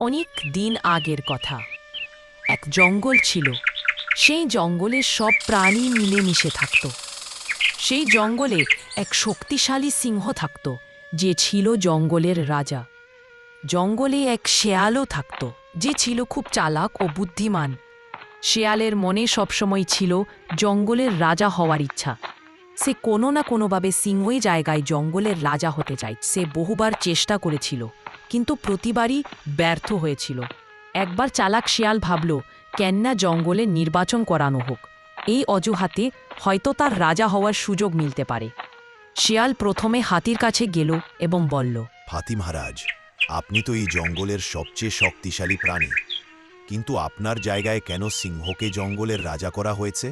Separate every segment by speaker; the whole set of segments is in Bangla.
Speaker 1: অনেক দিন আগের কথা। এক জঙ্গল ছিল। সেই জঙ্গলে সব প্রাণী মিলেমিশে থাকত। সেই জঙ্গলে এক শক্তিশালী সিংহ থাকত, যে ছিল জঙ্গলের রাজা। জঙ্গলে এক শেয়ালও থাকত, যে ছিল খুব চালাক ও বুদ্ধিমান। শেয়ালের মনে সবসময় ছিল জঙ্গলের রাজা হওয়ার ইচ্ছা। সে কোনো না কোনোভাবে সিংহই জায়গায় জঙ্গলের রাজা হতে চায়। সে বহুবার চেষ্টা করেছিল, কিন্তু প্রতিবারই ব্যর্থ হয়েছিল। একবার চালাক শিয়াল ভাবল, কেন না জঙ্গলে নির্বাচন করানো হোক। এই অজুহাতে হয়তো তার রাজা হওয়ার সুযোগ মিলতে পারে। শিয়াল প্রথমে হাতির কাছে গেল এবং বলল,
Speaker 2: হাতি মহারাজ, আপনি তো এই জঙ্গলের সবচেয়ে শক্তিশালী প্রাণী, কিন্তু আপনার জায়গায় কেন সিংহকে জঙ্গলের রাজা করা হয়েছে?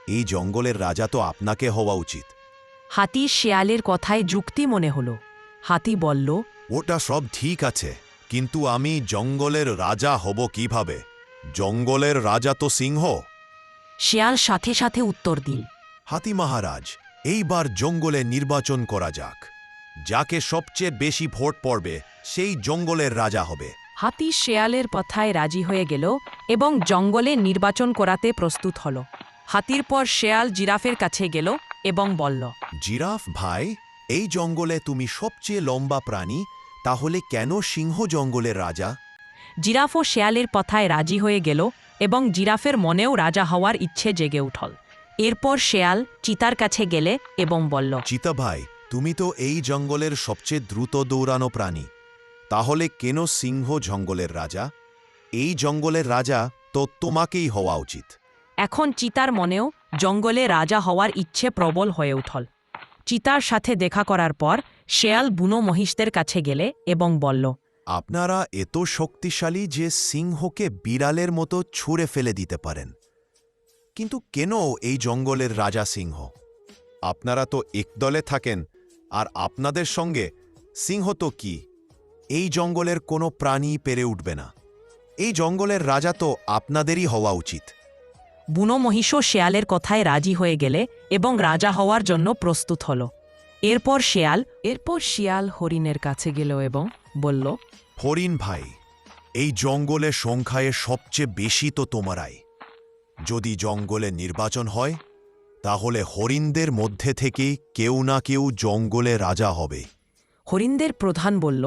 Speaker 2: এই জঙ্গলের রাজা তো আপনাকে হওয়া উচিত।
Speaker 1: হাতি শিয়ালের কথায় যুক্তি মনে হলো। হাতি বলল,
Speaker 2: ওটা সব ঠিক আছে, কিন্তু আমি জঙ্গলের রাজা হব কিভাবে? জঙ্গলের রাজা তো সিংহ।
Speaker 1: শিয়াল সাথে সাথে উত্তর দিল,
Speaker 2: হাতি মহারাজ, এইবার জঙ্গলে নির্বাচন করা যাক। যাকে সবচেয়ে বেশি ভোট পড়বে সেই জঙ্গলের রাজা হবে।
Speaker 1: হাতি শেয়ালের কথায় রাজি হয়ে গেল এবং জঙ্গলে নির্বাচন করাতে প্রস্তুত হল। হাতির পর শেয়াল জিরাফের কাছে গেল এবং বলল,
Speaker 2: জিরাফ ভাই, এই জঙ্গলে তুমি সবচেয়ে লম্বা প্রাণী, তাহলে কেন সিংহ জঙ্গলের রাজা?
Speaker 1: জিরাফও শেয়ালের কথায় রাজি হয়ে গেল এবং জিরাফের মনেও রাজা হওয়ার ইচ্ছে জেগে উঠল। এরপর শেয়াল চিতার কাছে গেলে এবং বলল,
Speaker 2: চিতা ভাই, তুমি তো এই জঙ্গলের সবচেয়ে দ্রুত দৌড়ানো প্রাণী, তাহলে কেন সিংহ জঙ্গলের রাজা? এই জঙ্গলের রাজা তো তোমাকেই হওয়া উচিত।
Speaker 1: এখন চিতার মনেও জঙ্গলে রাজা হওয়ার ইচ্ছে প্রবল হয়ে উঠল। চিতার সাথে দেখা করার পর শেয়াল বুনো মহিষদের কাছে গেলে এবং বলল,
Speaker 2: আপনারা এত শক্তিশালী যে সিংহকে বিড়ালের মতো ছুঁড়ে ফেলে দিতে পারেন, কিন্তু কেন এই জঙ্গলের রাজা সিংহ? আপনারা তো একদলে থাকেন, আর আপনাদের সঙ্গে সিংহ তো কি? এই জঙ্গলের কোনো প্রাণী পেরে উঠবে না। এই জঙ্গলের রাজা তো আপনাদেরই হওয়া উচিত।
Speaker 1: বুনো মহিষও শেয়ালের কথায় রাজি হয়ে গেলে এবং রাজা হওয়ার জন্য প্রস্তুত হল। এরপর শিয়াল হরিণের কাছে গেল এবং বলল,
Speaker 2: হরিণ ভাই, এই জঙ্গলে সংখ্যায় সবচেয়ে বেশি তো তোমারাই। যদি জঙ্গলে নির্বাচন হয়, তাহলে হরিণদের মধ্যে থেকে কেউ না কেউ জঙ্গলে রাজা হবে।
Speaker 1: হরিণদের প্রধান বলল,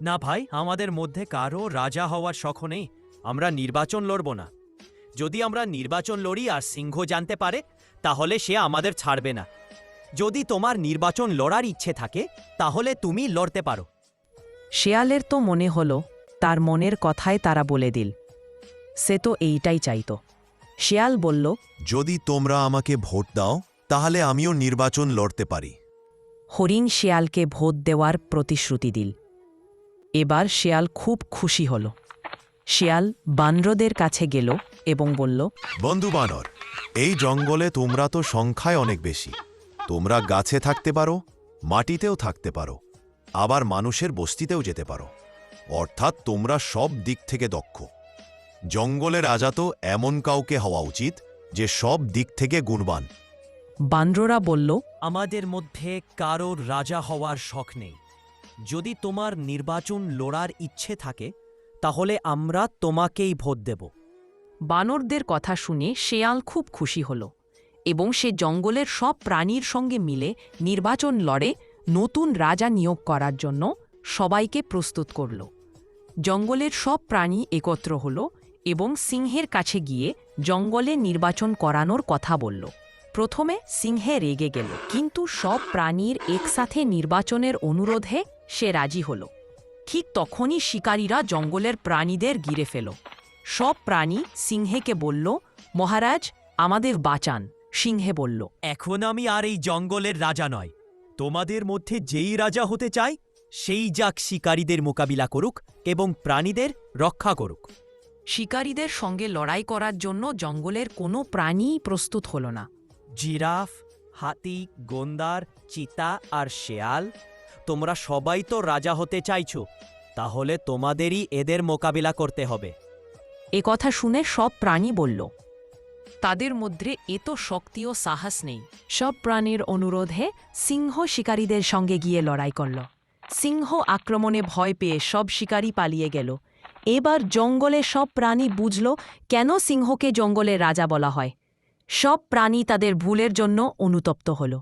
Speaker 3: না ভাই, আমাদের মধ্যে কারো রাজা হওয়ার শখ নেই। আমরা নির্বাচন লড়ব না। যদি আমরা নির্বাচন লড়ি আর সিংহ জানতে পারে, তাহলে সে আমাদের ছাড়বে না। যদি তোমার নির্বাচন লড়ার ইচ্ছে থাকে, তাহলে তুমি লড়তে পারো।
Speaker 1: শেয়ালের তো মনে হলো তার মনের কথায় তারা বলে দিল। সে তো এইটাই চাইত। শেয়াল বলল,
Speaker 2: যদি তোমরা আমাকে ভোট দাও, তাহলে আমিও নির্বাচন লড়তে পারি।
Speaker 1: হরিণ শেয়ালকে ভোট দেওয়ার প্রতিশ্রুতি দিল। এবার শেয়াল খুব খুশি হল। শেয়াল বানরদের কাছে গেল এবং বলল,
Speaker 2: বন্ধু বানর, এই জঙ্গলে তোমরা তো সংখ্যায় অনেক বেশি। তোমরা গাছে থাকতে পারো, মাটিতেও থাকতে পারো, আবার মানুষের বস্তিতেও যেতে পারো। অর্থাৎ তোমরা সব দিক থেকে দক্ষ। জঙ্গলের রাজা তো এমন কাউকে হওয়া উচিত যে সব দিক থেকে গুণবান।
Speaker 1: বানররা বলল,
Speaker 3: আমাদের মধ্যে কারোর রাজা হওয়ার শখ নেই। যদি তোমার নির্বাচন লড়ার ইচ্ছে থাকে, তাহলে আমরা তোমাকেই ভোট দেব।
Speaker 1: বানরদের কথা শুনে শেয়াল খুব খুশি হল এবং সে জঙ্গলের সব প্রাণীর সঙ্গে মিলে নির্বাচন লড়ে নতুন রাজা নিয়োগ করার জন্য সবাইকে প্রস্তুত করল। জঙ্গলের সব প্রাণী একত্র হল এবং সিংহের কাছে গিয়ে জঙ্গলে নির্বাচন করানোর কথা বলল। প্রথমে সিংহে রেগে গেল, কিন্তু সব প্রাণীর একসাথে নির্বাচনের অনুরোধে সে রাজি হল। ঠিক তখনই শিকারীরা জঙ্গলের প্রাণীদের ঘিরে ফেল। সব প্রাণী সিংহেকে বলল, মহারাজ, আমাদের বাঁচান। সিংহে বলল,
Speaker 3: এখন আমি আর এই জঙ্গলের রাজা নয়। তোমাদের মধ্যে যেই রাজা হতে চায়, সেই যাক শিকারীদের মোকাবিলা করুক এবং প্রাণীদের রক্ষা করুক।
Speaker 1: শিকারীদের সঙ্গে লড়াই করার জন্য জঙ্গলের কোনো প্রাণীই প্রস্তুত হল না।
Speaker 3: জিরাফ, হাতি, গোন্দার, চিতা আর শেয়াল, তোমরা সবাই তো রাজা হতে চাইছো, তাহলে তোমাদেরই এদের মোকাবিলা করতে হবে।
Speaker 1: এ কথা শুনে সব প্রাণী বলল, তাদের মধ্যে এত শক্তি ও সাহস নেই। সব প্রাণীর অনুরোধে সিংহ শিকারীদের সঙ্গে গিয়ে লড়াই করল। সিংহ আক্রমণে ভয় পেয়ে সব শিকারী পালিয়ে গেল। এবার জঙ্গলে সব প্রাণী বুঝল কেন সিংহকে জঙ্গলের রাজা বলা হয়। সব প্রাণী তাদের ভুলের জন্য অনুতপ্ত হল।